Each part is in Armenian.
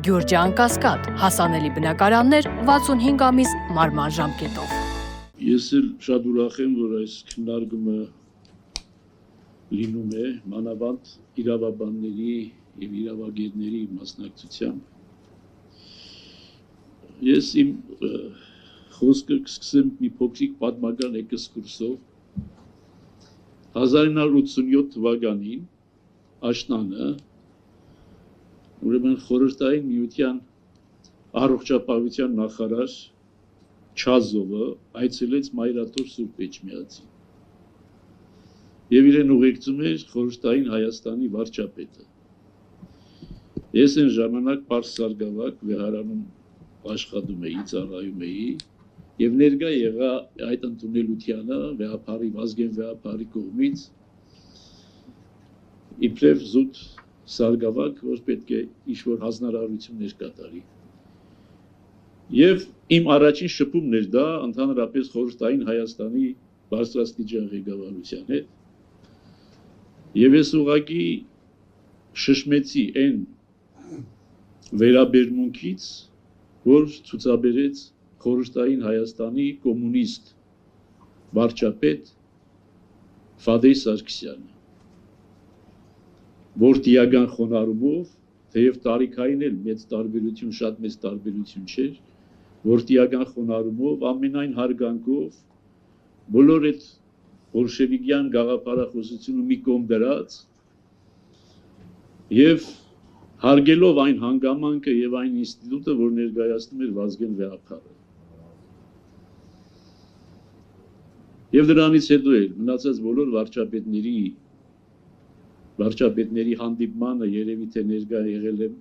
Գյուրջան Կասկադ, հասանելի բնակարաններ 65 ամիս մարման ժամկետով։ Ես էլ շատ ուրախ եմ, որ այս քննարկումը լինում է մանավանդ իրավաբանների եւ իրավագետների մասնակցությամբ։ Ես իմ խոսքը կսկսեմ մի փոքրիկ պատմական էքսկուրսով 1987 թվականին աշնանը ուրեմն խորհրդային միության առողջապահության նախարար Չազովը այցելեց Մայրաթոր Սուրբ Էջմիածին եւ իրեն ուղեկցում էր խորհրդային Հայաստանի վարչապետը։ Ես այն ժամանակ Պարս Սարգսակ վեհարանում աշխատում էի, ծառայում էի եւ ներկա եղա այդ ընդունելությանը վեհապարի Վազգեն վեհապարի կողմից իբրև զուտ Սարգսակ, որ պետք է ինչ-որ հանրարարություններ կատարի։ Եվ իմ առաջին շփումն էր դա ընդհանրապես խորհրդային Հայաստանի բարձրաստիճան ղեկավարության հետ։ Եվ ես ուղղակի շշմեցի այն վերաբերմունքից, որ ցուցաբերեց խորհրդային Հայաստանի կոմունիստ վարչապետ Ֆադեյ Սարգսյանը, որ դիական խոնարհումով, թեև տարիքային էլ մեծ տարբերություն, շատ մեծ տարբերություն չէր, որ դիական խոնարհումով, ամենայն հարգանքով, բոլոր այդ բոլշևիկյան գաղափարախոսությունը մի կողմ դրած եւ հարգելով այն հանգամանքը եւ այն ինստիտուտը, որ ներկայացնում էր Վազգեն վեհապարը։ Եվ դրանից հետո էլ մնացած բոլոր վարչապետների հանդիպմանը երևի թե ներկա եղել եմ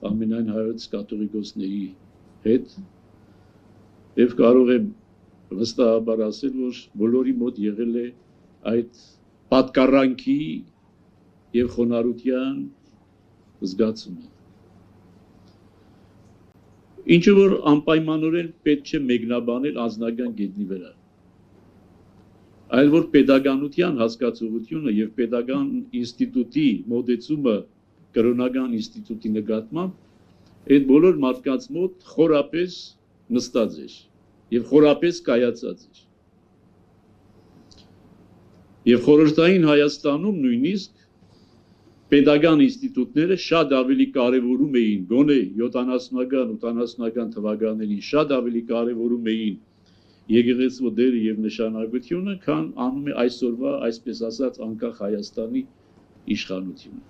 ամենայն հայոց կաթողիկոսների հետ եւ կարող եմ վստահաբար ասել, որ բոլորի մոտ եղել է այդ պատկառանքի եւ խոնարհության զգացումը։ Ինչը որ անպայմանորեն պետք չէ մեկնաբանել անձնական գետնի վրա, այլ որ պետականության հասկացողությունը եւ պետական ինստիտուտի մոտեցումը կրոնական ինստիտուտի նկատմամբ այդ բոլոր մարդկանց մոտ խորապես նստած էր եւ խորապես կայացած էր։ Եվ խորհրդային Հայաստանում նույնիսկ պետական ինստիտուտները շատ ավելի կարևորում էին գոնե 70-80-ական թվականներին շատ ավելի կարևորում էին եկեղեցու դերը եւ նշանակությունը, քան անում է այսօրվա, այսպես ասած, անկախ Հայաստանի իշխանությունը։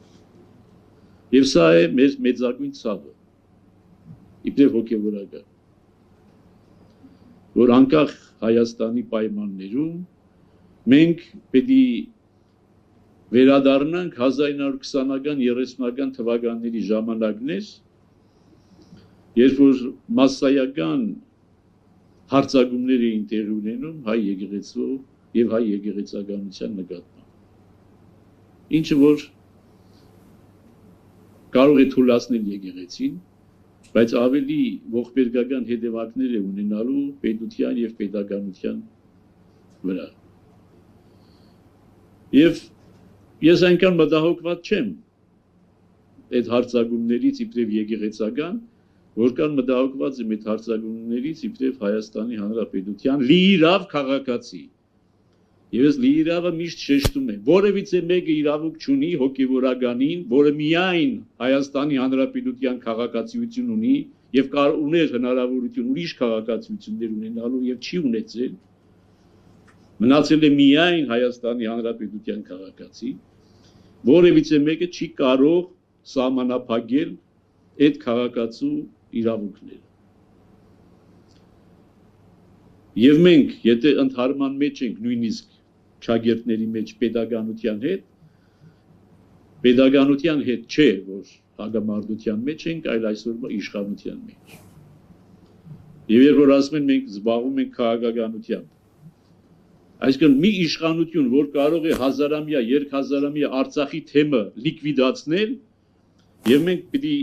Եվ սա է մեր մեծագույն ցավը, իբրև հոգեվորական, որ անկախ Հայաստանի պայմաններում մենք պետք է վերադառնանք 1920-ական, 30-ական թվականների ժամանակներ, երբ որ մասսայական հարձակումներ էին տեղի ունենում հայ եկեղեցու եւ հայ եկեղեցականության նկատմամբ։ Ինչը որ կարող է թույլատնել եկեղեցին, բայց ավելի ողբերգական հետևանքներ է ունենալու պետության եւ պետականության վրա։ Եվ ես այնքան մտահոգված չեմ այդ հարձակումներից իբրև եկեղեցական, որքան մտահոգված եմ այդ հարձակումներից իբրև Հայաստանի Հանրապետության լիիրավ քաղաքացի։ Եվ ես լիիրավը միշտ շեշտում եմ, որևիցե մեկը իրավունք չունի հոգևորականին, որը միայն Հայաստանի Հանրապետության քաղաքացիություն ունի եւ ուներ հնարավորություն ուրիշ քաղաքացիություններ ունենալու եւ չի ունեցել, մնացել է միայն Հայաստանի Հանրապետության քաղաքացի, որևիցե մեկը չի կարող սահմանափակել այդ քաղաքացու իրավունքները։ Եվ մենք, եթե ընդհարման մեջ ենք նույնիսկ շագերտների մեջ պետականության հետ չէ, որ հագամարտության մեջ ենք, այլ այսօր իշխանության մեջ։ Եվ երբ որ ասում են մենք զբաղվում ենք քաղաքականությամբ, այսինքն մի իշխանություն, որ կարող է հազարամյա, երկհազարամյա Արցախի թեմը լիկվիդացնել, եւ մենք պիտի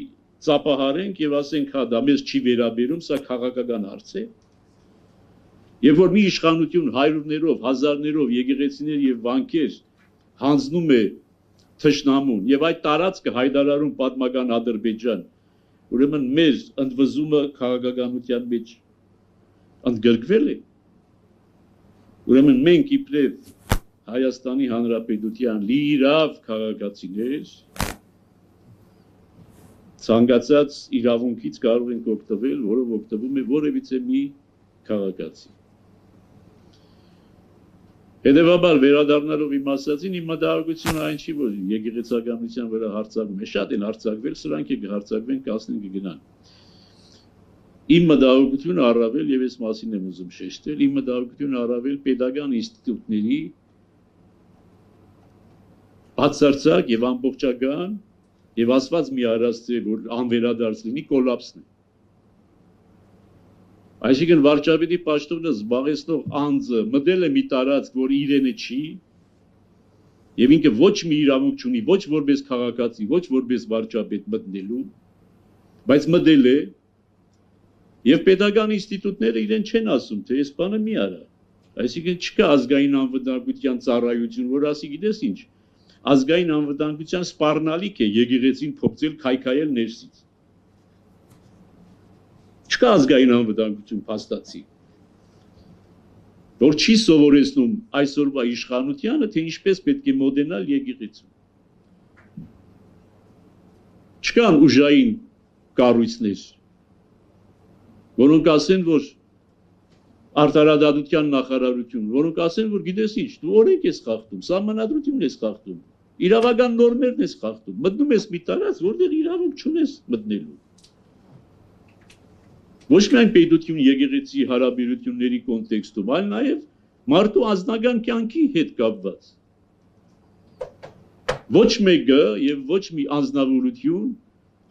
ծափահարենք եւ ասենք, հա, դա մեզ չի վերաբերում, սա քաղաքական հարց է։ Եվ որ մի իշխանություն հարյուրներով, հազարներով եկեղեցիներ եւ վանքեր հանձնում է թշնամուն եւ այդ տարածքը հայտարարում պատմական Ադրբեջան, ուրեմն մեր ընդվզումը քաղաքականության մեջ ընդգրկվել է, ուրեմն մենք իբրև Հայաստանի Հանրապետության լիիրավ քաղաքացիներ ցանկացած իրավունքից կարող ենք օգտվել, որով օգտվում է որևիցե մի քաղաքացի։ Հետևաբար վերադառնալով իմ ասածին, իմ մտահոգությունը այն չի, որ եկեղեցականության վրա հարձակվում է, շատ են հարձակվել, սրանք է կհարձակվեն, կասնեն կգնան։ Իմ մտահոգությունը առավել, եւ այս մասին եմ ուզում շեշտել, իմ մտահոգությունը առավել պետական ինստիտուտների բացարձակ եւ ամբողջական եւ ասված մի առաստրի, որ անվերադարձ լինի, կոլապսն է։ Այսինքն վարչապետի պաշտոնը զբաղեցնող անձը մտել է մի տարածք, որ իրենը չի, եւ ինքը ոչ մի իրավունք չունի, ոչ որպես քաղաքացի, ոչ որպես վարչապետ մտնելու, բայց մտել է, եւ պետական ինստիտուտները իրեն չեն ասում, թե այս բանը մի արա։ Այսինքն չկա ազգային անվտանգության ծառայություն, որ ասի գիտես ինչ, ազգային անվտանգության սպառնալիք է եկեղեցին փոխել քայքայել ներսից։ Չկա ազգային անվտանգություն փաստացի, որ չի սովորեցնում այսօրվա իշխանությանը, թե ինչպես պետք է մոդենալ եկեղեցուն։ Չկան ուժային կառույցներ, որոնք ասեն, որ արտարադատության նախարարություն, որոնք ասեն, որ գիտես ինչ, դու օրենք ես խախտում, սահմանադրությունն ես խախտում, իրավական նորմերն ես խախտում, մտնում ես մի տարած, որտեղ իրավունք չունես մտնելու։ Ոչ միայն պետություն եկեղեցի հարաբերությունների կոնտեքստում, այլ նաև մարդու անձնական կյանքի հետ կապված։ Ոչ մեկը եւ ոչ մի անձնավորություն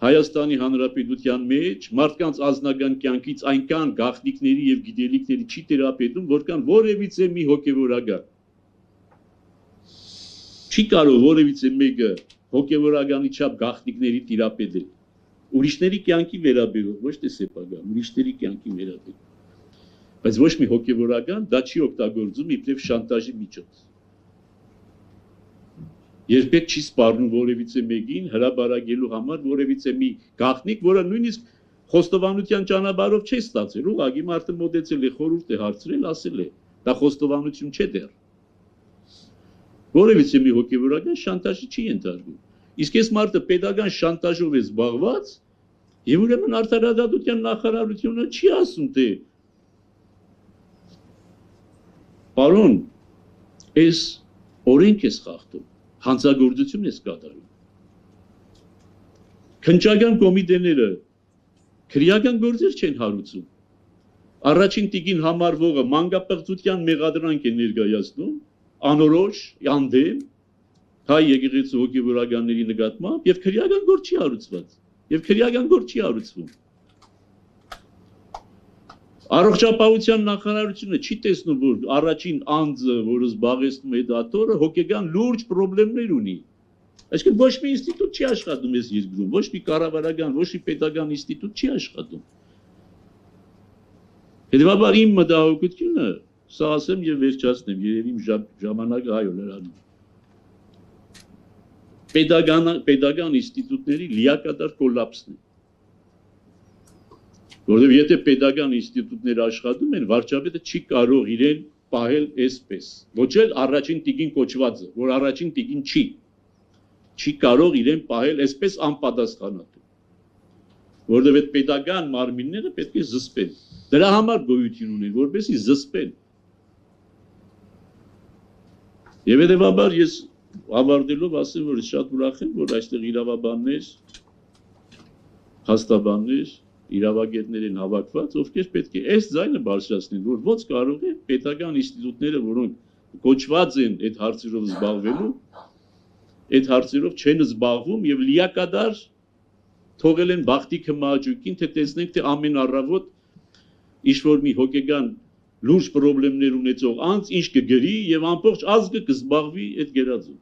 Հայաստանի Հանրապետության մեջ մարդկանց անձնական կյանքից այնքան գաղտնիքների եւ գիտելիքների չի տիրապետում, որքան որևիցե մի հոգեվորական։ Չի կարող որևիցե մեկը հոգեվորականի չափ գաղտնիքների տիրապետել։ Ուրիշների կյանքի վերաբերող, ոչ թե սեփական, ուրիշների կյանքի վերաբերող։ Բայց ոչ մի հոգեվորական դա չի օգտագործում իբրև շանտաժի միջոց։ Երբեք չի սպառնում որևիցե մեկին հրաբարակելու համար որևիցե մի գաղտնիք, որը նույնիսկ խոստովանության ճանապարհով չի ստացել, ուղղակի մարդը մոտեցել է, խորհուրդ է հարցրել, ասել է, դա խոստովանություն չէ դեռ։ Որևիցե մի հոգեվորական շանտաժի չի ենթարկվում։ Իսկ այս մարդը պետական շանտաժով է զբաղված, եւ ուրեմն արտարադատության նախարարությունը չի ասում, թե պարոն, այս օրենք ես խախտում, հանցագործություն ես կատարում։ Քննչական կոմիտեները քրեական գործեր չեն հարուցում։ Առաջին տիկին համարվողը մանկապղծության մեղադրանք է ներկայացնում, անորոշ, անդեմ, հայ եկեղեցու հոգեվորականների նկատմամբ եւ քրեական գործ չի հարուցված, եւ քրեական գործ չի հարուցվում։ Առողջապահության նախարարությունը չի տեսնում, որ առաջին անձը, որը զբաղեցնում է դատորը, հոգեգան լուրջ խնդիրներ ունի։ Այսինքն ոչ մի ինստիտուտ չի աշխատում այս երկրում, ոչ մի կառավարական, ոչ մի պետական ինստիտուտ չի աշխատում։ Հետևաբար իմ մտահոգությունը, սա ասեմ եւ վերջացնեմ, երևի ժամանակը այո լրանում։ Պետական ինստիտուտների լիակատար կոլապսն է։ Որովհետև եթե պետական ինստիտուտները աշխատում են, վարչապետը չի կարող իրեն պահել այսպես։ Ոչ էլ առաջին տիկին կոչվածը, որ առաջին տիկին չի կարող իրեն պահել այսպես անպատասխանատու։ Որովհետև այդ պետական մարմինները պետք է զսպեն։ Դրա համար գոյություն ունեն, որպեսզի զսպեն։ Եվ հետևաբար ես ավարտելով ասեմ, որ շատ ուրախ եմ, որ այստեղ իրավաբաններ, հաստաբաններ, իրավագետներ են հավաքված, ովքեր պետք է այս ձայնը բարձրացնեն, որ ոնց կարող է պետական ինստիտուտները, որոնք կոչված են այդ հարցերով զբաղվելու, այդ հարցերով չեն զբաղվում եւ լիակատար թողել են բախտի քմահաճույքին, թե տեսնենք, թե ամեն առավոտ ինչ-որ մի հոգեգան լուրջ խնդիրներ ունեցող անձ ինչ կգրի եւ ամբողջ ազգը կզբաղվի այդ գերազում։